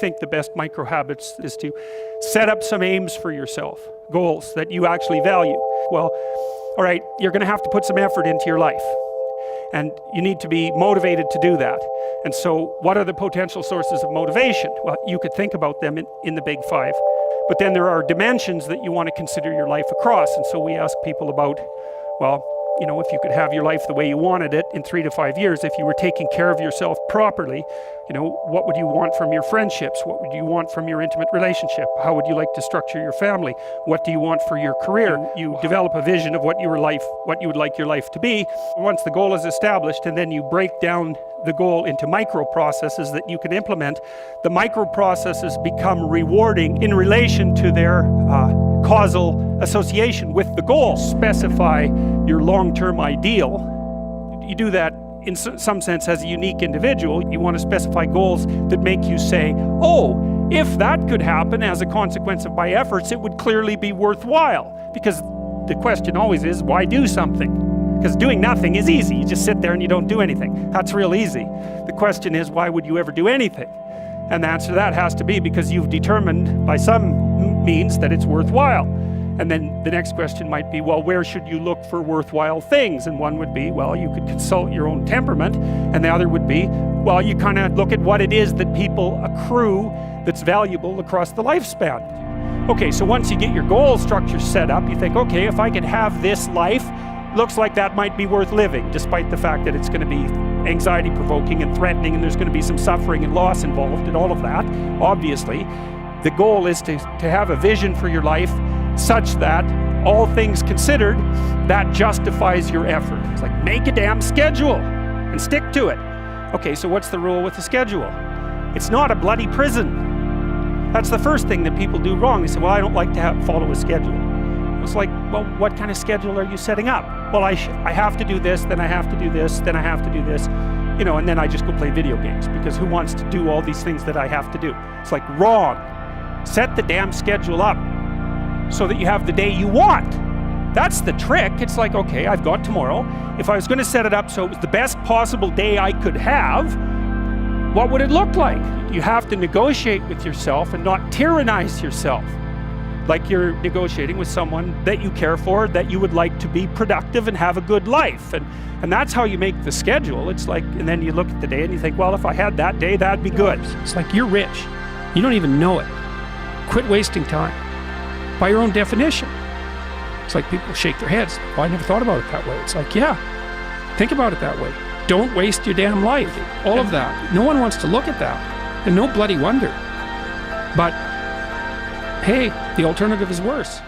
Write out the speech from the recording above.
think the best micro habits is to set up some aims for yourself, goals that you actually value. Well, all right, you're going to have to put some effort into your life, and you need to be motivated to do that. And so what are the potential sources of motivation? Well, you could think about them in the big five. But then there are dimensions that you want to consider your life across. And so we ask people about, well, you know, if you could have your life the way you wanted it in 3 to 5 years, if you were taking care of yourself properly, you know, what would you want from your friendships? What would you want from your intimate relationship? How would you like to structure your family? What do you want for your career? You develop a vision of what you would like your life to be. Once the goal is established, and then you break down the goal into micro processes that you can implement, the micro processes become rewarding in relation to their causal association with the goal. Specify your long-term ideal. You do that in some sense as a unique individual. You want to specify goals that make you say, oh, if that could happen as a consequence of my efforts, it would clearly be worthwhile. Because the question always is, why do something? Because doing nothing is easy. You just sit there and you don't do anything. That's real easy. The question is, why would you ever do anything? And the answer to that has to be because you've determined by some means that it's worthwhile. And then the next question might be, well, where should you look for worthwhile things? And one would be, well, you could consult your own temperament. And the other would be, well, you kind of look at what it is that people accrue that's valuable across the lifespan. Okay, so once you get your goal structure set up, you think, okay, if I could have this life, looks like that might be worth living, despite the fact that it's going to be anxiety-provoking and threatening, and there's going to be some suffering and loss involved and all of that. Obviously, the goal is to have a vision for your life such that, all things considered, that justifies your effort. It's like, make a damn schedule and stick to it. Okay, so what's the rule with the schedule? It's not a bloody prison. That's the first thing that people do wrong. They say, well, I don't like to follow a schedule. It's like, well, what kind of schedule are you setting up? Well, I have to do this, then I have to do this, then I have to do this, you know, and then I just go play video games, because who wants to do all these things that I have to do? It's like, wrong. Set the damn schedule up so that you have the day you want. That's the trick. It's like, okay, I've got tomorrow. If I was going to set it up so it was the best possible day I could have, what would it look like? You have to negotiate with yourself and not tyrannize yourself. Like you're negotiating with someone that you care for, that you would like to be productive and have a good life. And that's how you make the schedule. It's like, and then you look at the day and you think, well, if I had that day, that'd be good. It's like, you're rich. You don't even know it. Quit wasting time. By your own definition. It's like people shake their heads. Well, I never thought about it that way. It's like, yeah, think about it that way. Don't waste your damn life. All of that. No one wants to look at that. And no bloody wonder. But hey, the alternative is worse.